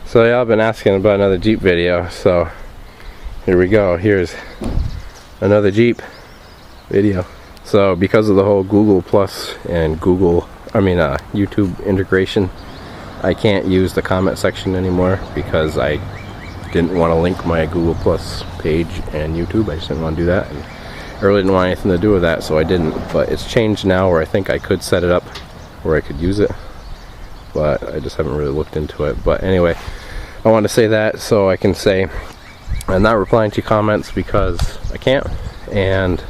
So y'all been asking about another Jeep video, so here we go. Here's another Jeep video. So because of the whole Google Plus and YouTube integration, I can't use the comment section anymore because I didn't want to link my Google Plus page and YouTube. I just didn't want to do that, and I really didn't want anything to do with that, so I didn't. But it's changed now where I think I could set it up where I could use it, but I just haven't really looked into it. But anyway, I want to say that so I can say I'm not replying to comments because I can't, and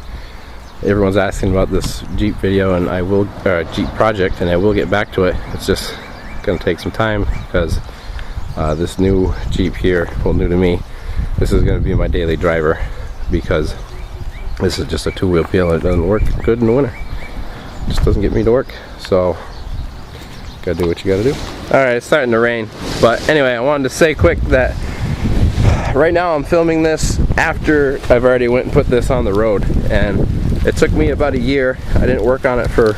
everyone's asking about this Jeep video, and I will Jeep project, and I will get back to it. It's just gonna take some time because this new Jeep here, well, new to me, this is gonna be my daily driver because this is just a two-wheel peel and it doesn't work good in the winter. It just doesn't get me to work, so gotta do what you gotta do. Alright, it's starting to rain, but anyway, I wanted to say quick that right now I'm filming this after I've already went and put this on the road, and it took me about a year. I didn't work on it for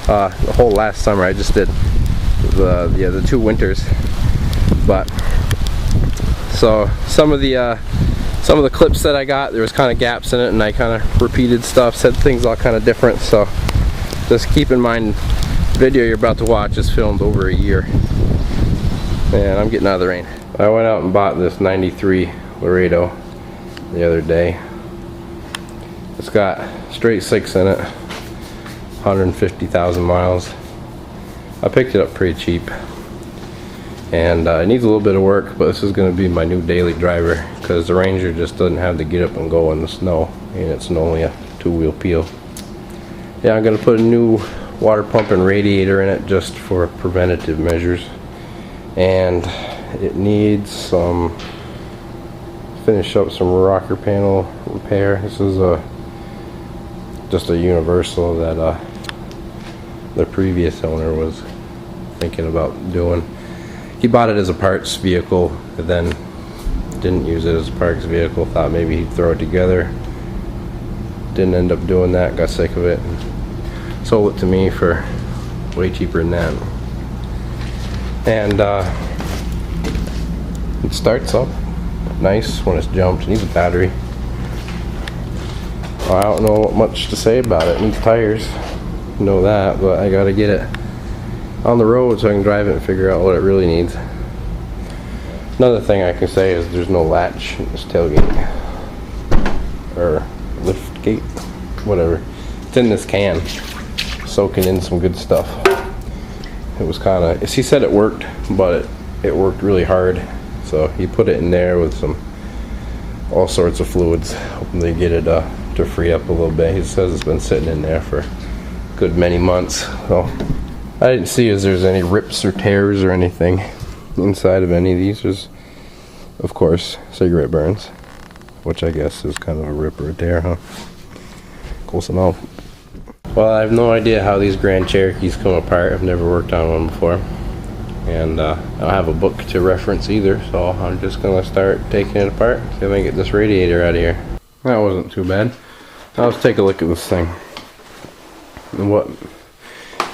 the whole last summer. I just did the 2 winters. But so some of the clips that I got, there was kind of gaps in it, and I kind of repeated stuff, said things all kind of different. So just keep in mind, the video you're about to watch is filmed over a year, and I'm getting out of the rain. I went out and bought this 93 Laredo the other day. It's got straight 6 in it, 150,000 miles. I picked it up pretty cheap, and it needs a little bit of work, but this is going to be my new daily driver because the Ranger just doesn't have the get up and go in the snow, and it's only a 2-wheel peel. Yeah, I'm going to put a new water pump and radiator in it just for preventative measures, and it needs some finish up some rocker panel repair. This is just a universal that the previous owner was thinking about doing. He bought it as a parts vehicle, but then didn't use it as a parts vehicle. Thought maybe he'd throw it together. Didn't end up doing that. Got sick of it and sold it to me for way cheaper than that. And it starts up nice when it's jumped. It needs a battery. I don't know much to say about it. It needs tires. Know that, but I gotta get it on the road so I can drive it and figure out what it really needs. Another thing I can say is there's no latch in this tailgate or lift gate, whatever. It's in this can, soaking in some good stuff. It was kind of, he said it worked, but it worked really hard, so he put it in there with some all sorts of fluids, hoping to get it to free up a little bit. He says it's been sitting in there for a good many months, so I didn't see if there's any rips or tears or anything inside of any of these. There's, of course, cigarette burns, which I guess is kind of a rip or a tear, huh? Close enough. Well, I have no idea how these Grand Cherokees come apart. I've never worked on one before, and I don't have a book to reference either, so I'm just gonna start taking it apart, see if I can get this radiator out of here. That wasn't too bad. Now let's take a look at this thing. And what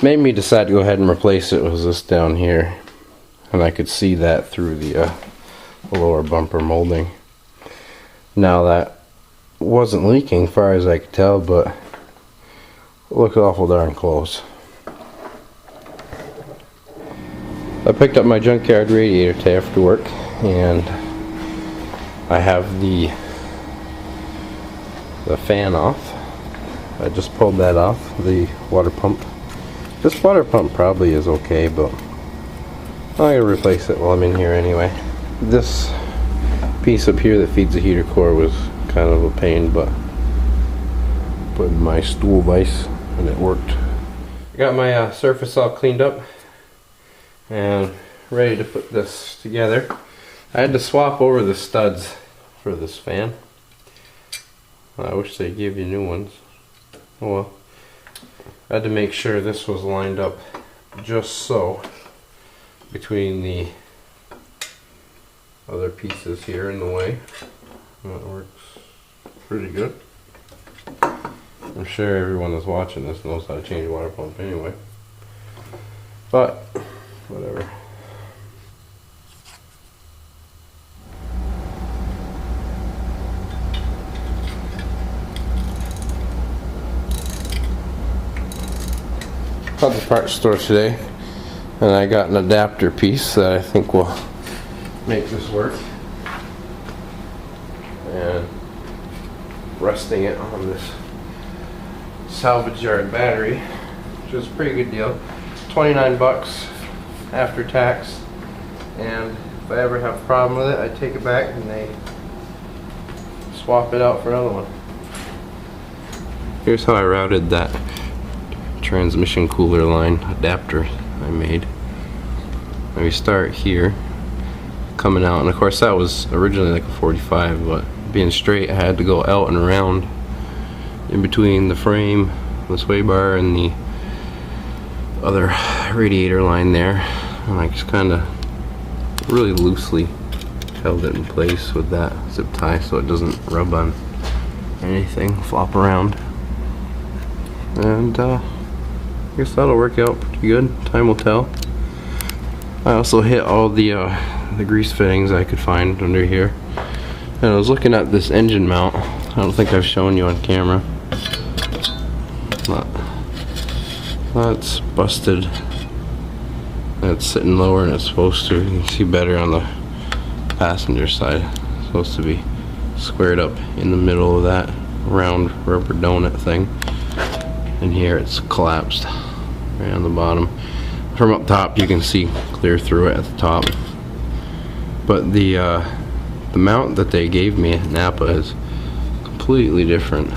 made me decide to go ahead and replace it was this down here, and I could see that through the lower bumper molding. Now that wasn't leaking as far as I could tell, but it looked awful darn close. I picked up my junkyard radiator today after work, and I have the fan off. I just pulled that off, the water pump. This water pump probably is okay, but I'm gonna replace it while I'm in here anyway. This piece up here that feeds the heater core was kind of a pain, but put in my stool vise and it worked. I got my surface all cleaned up and ready to put this together. I had to swap over the studs for this fan. I wish they gave you new ones. Oh well. I had to make sure this was lined up just so between the other pieces here in the way. That works pretty good. I'm sure everyone that's watching this knows how to change a water pump anyway. But whatever. at the parts store today, and I got an adapter piece that I think will make this work. And resting it on this salvage yard battery, which is a pretty good deal. 29 bucks after tax, and if I ever have a problem with it, I take it back and they swap it out for another one. Here's how I routed that transmission cooler line adapter I made. We start here, coming out, and of course that was originally like a 45, but being straight I had to go out and around in between the frame, the sway bar, and the other radiator line there, and I just kind of really loosely held it in place with that zip tie so it doesn't rub on anything, flop around. And I guess that'll work out pretty good. Time will tell. I also hit all the grease fittings I could find under here, and I was looking at this engine mount. I don't think I've shown you on camera, but that's busted. It's sitting lower than it's supposed to. You can see better on the passenger side. It's supposed to be squared up in the middle of that round rubber donut thing, and here it's collapsed right on the bottom. From up top you can see clear through it at the top, but the mount that they gave me at Napa is completely different.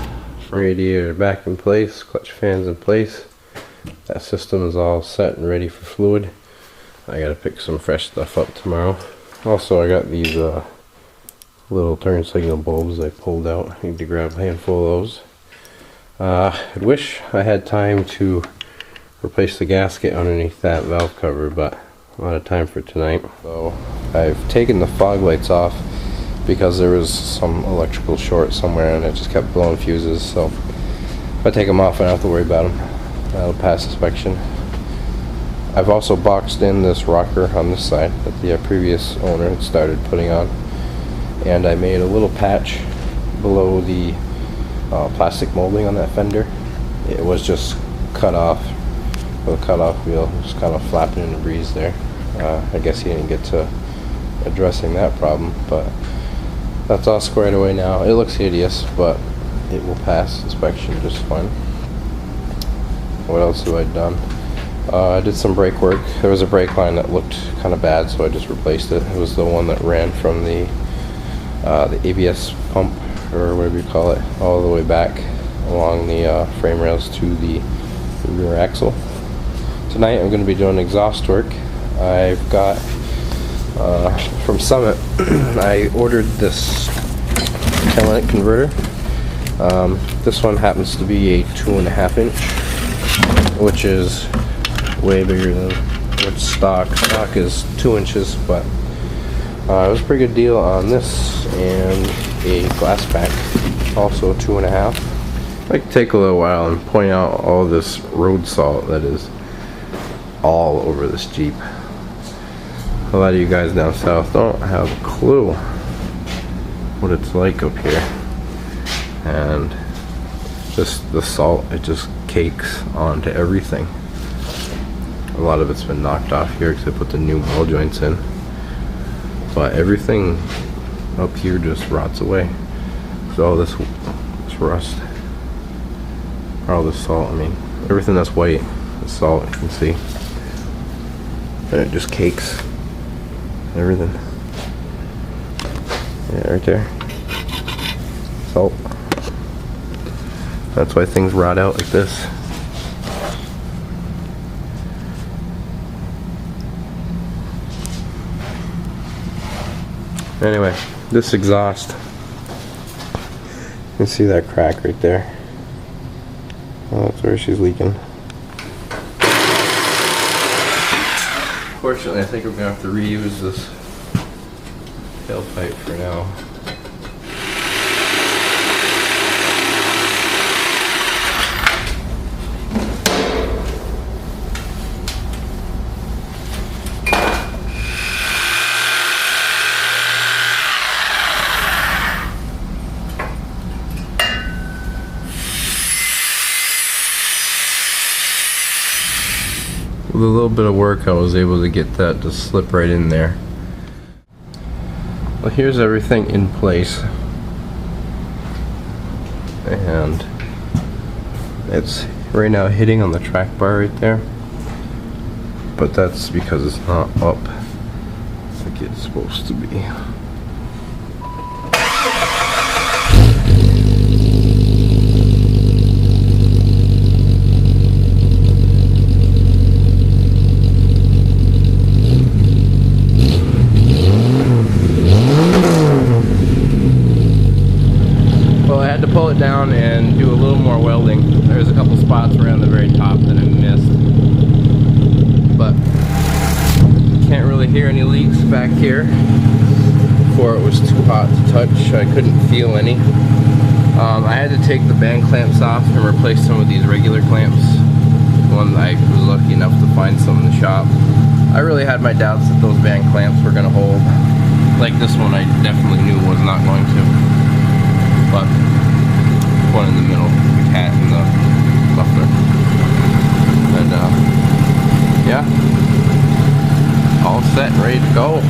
Radiator back in place, clutch fans in place. That system is all set and ready for fluid. I gotta pick some fresh stuff up tomorrow. Also, I got these little turn signal bulbs I pulled out. I need to grab a handful of those. I wish I had time to replace the gasket underneath that valve cover, but I'm out of time for tonight. So I've taken the fog lights off because there was some electrical short somewhere and it just kept blowing fuses. So if I take them off, I don't have to worry about them. That'll pass inspection. I've also boxed in this rocker on this side that the previous owner had started putting on, and I made a little patch below the plastic molding on that fender. It was just cut off with a cut-off wheel, just kind of flapping in the breeze there. I guess he didn't get to addressing that problem, but that's all squared away now. It looks hideous, but it will pass inspection just fine. What else have I done? I did some brake work. There was a brake line that looked kind of bad, so I just replaced it. It was the one that ran from the ABS pump, or whatever you call it, all the way back along the frame rails to the rear axle. Tonight I'm going to be doing exhaust work. I've got from Summit I ordered this 10-link converter. This one happens to be a 2.5 inch, which is way bigger than what's stock. Stock is 2 inches, but it was a pretty good deal on this and a glass pack, also 2.5. I'd like to take a little while and point out all this road salt that is all over this Jeep. A lot of you guys down south don't have a clue what it's like up here, and just the salt, it just cakes onto everything. A lot of it's been knocked off here because I put the new ball joints in, but everything up here just rots away. So all this rust, all this salt, I mean everything that's white is salt, you can see, and it just cakes everything. Yeah, right there, salt. That's why things rot out like this. Anyway, this exhaust, you can see that crack right there. Oh, that's where she's leaking. Fortunately, I think we're gonna have to reuse this tailpipe for now. With a little bit of work, I was able to get that to slip right in there. Well, here's everything in place. And it's right now hitting on the track bar right there. But that's because it's not up like it's supposed to be. Pull it down and do a little more welding. There's a couple spots around the very top that I missed, but can't really hear any leaks back here. Before it was too hot to touch, I couldn't feel any. I had to take the band clamps off and replace some of these regular clamps. One I was lucky enough to find some in the shop. I really had my doubts that those band clamps were going to hold. Like this one, I definitely knew was not going to. But one in the middle, the cat and the muffler. And yeah, all set and ready to go.